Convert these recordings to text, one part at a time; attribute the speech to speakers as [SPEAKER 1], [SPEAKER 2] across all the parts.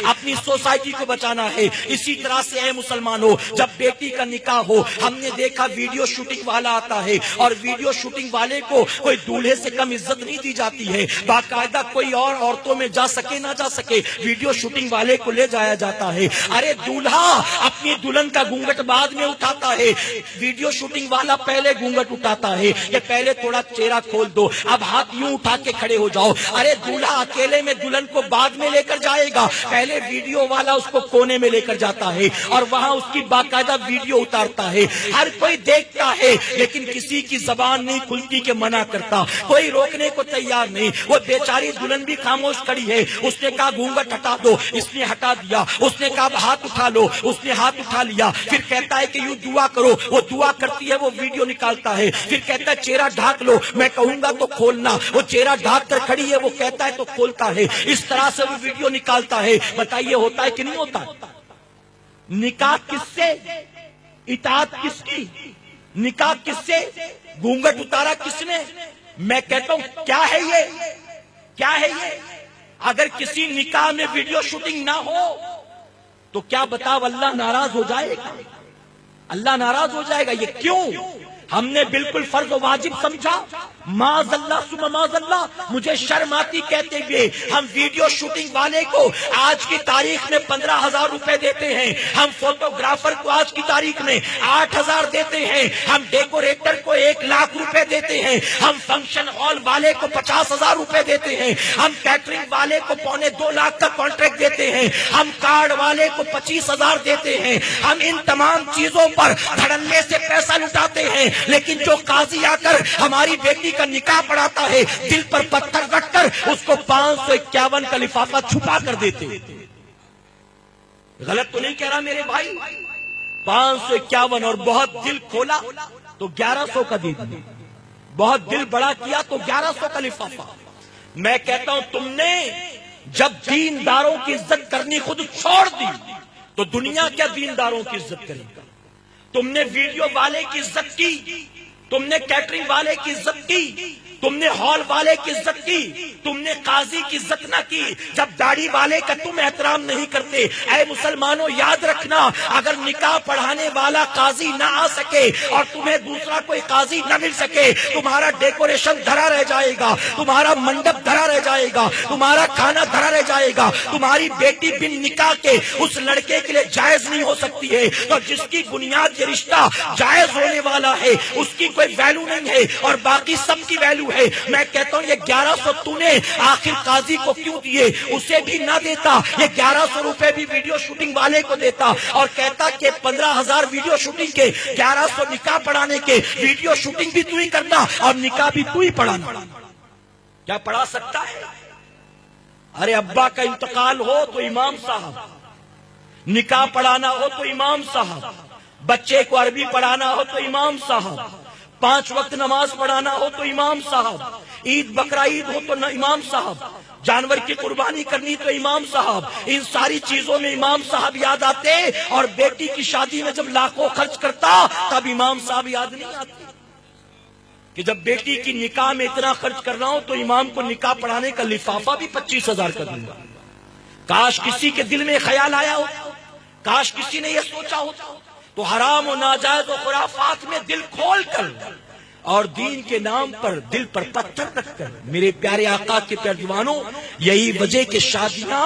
[SPEAKER 1] اپنی سوسائٹی کو بچانا ہے۔ اسی طرح سے اے مسلمانوں، جب بیٹی کا نکاح ہو، ہم نے دیکھا ویڈیو شوٹنگ والا آتا ہے اور ویڈیو شوٹنگ والے کو کوئی دولہے سے کم عزت نہیں دی جاتی ہے، باقاعدہ کوئی اور عورتوں میں جا سکے نہ جا سکے، ویڈیو شوٹنگ والے کو لے جایا جاتا ہے۔ ارے دولہا اپنی دلہن کا گھونگھٹ بعد میں اٹھاتا ہے، ویڈیو شوٹنگ والا پہلے گھونگھٹ اٹھاتا ہے کہ پہلے تھوڑا چہرہ کھول دو، اب ہاتھ یوں اٹھا کے کھڑے ہو جاؤ۔ ارے دولہا اکیلے میں دلہن کو بعد میں لے کر جائے گا، پہلے ویڈیو والا اس کو کونے میں لے کر جاتا ہے اور وہاں اس کی باقاعدہ ویڈیو اتارتا ہے۔ ہر کوئی دیکھتا ہے لیکن کسی کی زبان نہیں کھلتی کہ منع کرتا، کوئی روکنے کو تیار نہیں۔ وہ بیچاری دلہن بھی خاموش کھڑی ہے، اس نے کہا گھونگھٹ ہٹا دو، اس نے ہٹا دیا، اس نے کہا ہاتھ اٹھا لو، اس نے ہاتھ اٹھا لیا، پھر کہتا ہے کہ یوں دعا کرو، وہ دعا کرتی ہے، وہ ویڈیو نکالتا ہے، پھر کہتا ہے چہرہ ڈھانک لو، میں کہوں گا تو کھولنا، وہ چہرہ ڈھانک کر کھڑی ہے، وہ کہتا ہے تو کھولتا ہے، اس طرح سے وہ ویڈیو نکالتا ہے۔ بتائیے ہوتا ہے کہ نہیں ہوتا؟ نکاح کس سے؟ اطاعت کس کی؟ نکاح کس سے؟ گھونگھٹ اتارا کس نے؟ میں کہتا ہوں کیا ہے یہ؟ کیا ہے یہ؟ اگر کسی نکاح میں ویڈیو شوٹنگ نہ ہو تو کیا بتاؤ اللہ ناراض ہو جائے گا؟ اللہ ناراض ہو جائے گا۔ یہ کیوں؟ ہم نے بالکل فرض و واجب سمجھا، معاذ اللہ ثم معاذ اللہ، مجھے شرم آتی کہتے ہوئے ہم ویڈیو شوٹنگ والے کو آج کی تاریخ میں 15,000 روپے دیتے ہیں، ہم فوٹوگرافر کو آج کی تاریخ میں 8,000 دیتے ہیں، ہم ڈیکوریٹر کو 1,00,000 روپے دیتے ہیں، ہم فنکشن ہال والے کو 50,000 روپے دیتے ہیں، ہم کیٹرنگ والے کو 2.25 کا کانٹریکٹ دیتے ہیں، ہم کارڈ والے کو 25,000 دیتے ہیں، ہم ان تمام چیزوں پر دھڑلے سے پیسہ لٹاتے ہیں، لیکن جو قاضی آ کر ہماری بیٹی کا نکاح پڑھاتا ہے دل پر پتھر رکھ کر اس کو 551 کا لفافہ چھپا کر دیتے۔ غلط تو نہیں کہہ رہا میرے بھائی؟ 551 اور بہت دل کھولا تو 1100 کا دے دیا، بہت دل بڑا کیا تو 1100 کا لفافہ۔ میں کہتا ہوں تم نے جب دینداروں کی عزت کرنی خود چھوڑ دی تو دنیا کیا دینداروں کی عزت کرے گا؟ تم نے ویڈیو والے کی عزت کی، تم نے کیٹرنگ والے کی عزت کی، تم نے ہال والے کی عزت کی، تم نے قاضی کی عزت نہ کی، جب داڑھی والے کا تم احترام نہیں کرتے۔ اے مسلمانوں یاد رکھنا، اگر نکاح پڑھانے والا قاضی نہ آ سکے اور تمہیں دوسرا کوئی قاضی نہ مل سکے، تمہارا ڈیکوریشن دھرا رہ جائے گا، تمہارا منڈپ دھرا رہ جائے گا، تمہارا کھانا دھرا رہ جائے گا، تمہاری بیٹی بن نکاح کے اس لڑکے کے لیے جائز نہیں ہو سکتی ہے۔ تو جس کی بنیاد یہ رشتہ جائز ہونے والا ہے اس کی کوئی ویلو نہیں ہے اور باقی سب کی ویلو ہے۔ میں کہتا ہوں یہ 1100 تو نے آخر قاضی کو کیوں دیے؟ اسے بھی نہ دیتا، یہ 1100 روپے بھی ویڈیو شوٹنگ والے کو دیتا اور کہتا کہ 15,000 ویڈیو شوٹنگ کے، 1100 نکاح پڑھانے کے، ویڈیو شوٹنگ بھی تو ہی کرنا اور نکاح بھی تو ہی پڑھانا۔ کیا پڑھا سکتا ہے؟ ارے ابا کا انتقال ہو تو امام صاحب، نکاح پڑھانا ہو تو امام صاحب، بچے کو عربی پڑھانا ہو تو امام صاحب، 5 وقت نماز پڑھانا ہو تو امام صاحب، عید بقرہ عید ہو تو امام صاحب، جانور کی قربانی کرنی تو امام صاحب۔ ان ساری چیزوں میں امام صاحب یاد آتے اور بیٹی کی شادی میں جب لاکھوں خرچ کرتا تب امام صاحب یاد نہیں آتے کہ جب بیٹی کی نکاح میں اتنا خرچ کر رہا ہوں تو امام کو نکاح پڑھانے کا لفافہ بھی 25,000 کا دوں گا۔ کاش کسی کے دل میں خیال آیا ہو، کاش کسی نے یہ سوچا ہوتا تو حرام و ناجائز و خرافات میں دل کھول کر اور دین کے نام پر دل پر پتھر رکھ کر میرے پیارے آقا کے پیروانوں، یہی وجہ کہ شادیاں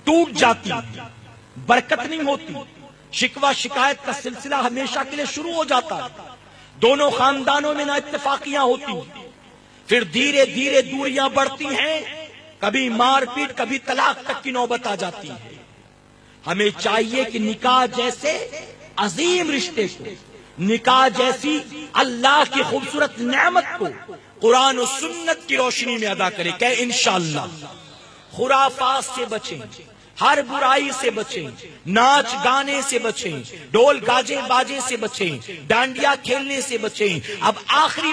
[SPEAKER 1] ٹوٹ جاتی، برکت نہیں ہوتی، شکوہ شکایت کا سلسلہ ہمیشہ کے لیے شروع ہو جاتا، دونوں خاندانوں میں نا اتفاقیاں ہوتی، پھر دھیرے دھیرے دوریاں بڑھتی ہیں، کبھی مار پیٹ کبھی طلاق تک کی نوبت آ جاتی ہے۔ ہمیں چاہیے کہ نکاح جیسے عظیم رشتے کو، نکاح جیسی اللہ کی خوبصورت نعمت کو قرآن و سنت کی روشنی میں ادا کرے کہ انشاءاللہ خرافات سے بچیں، ہر برائی سے بچیں، ناچ گانے سے بچیں، ڈول گاجے باجے سے بچیں، ڈانڈیا کھیلنے سے بچیں۔ اب آخری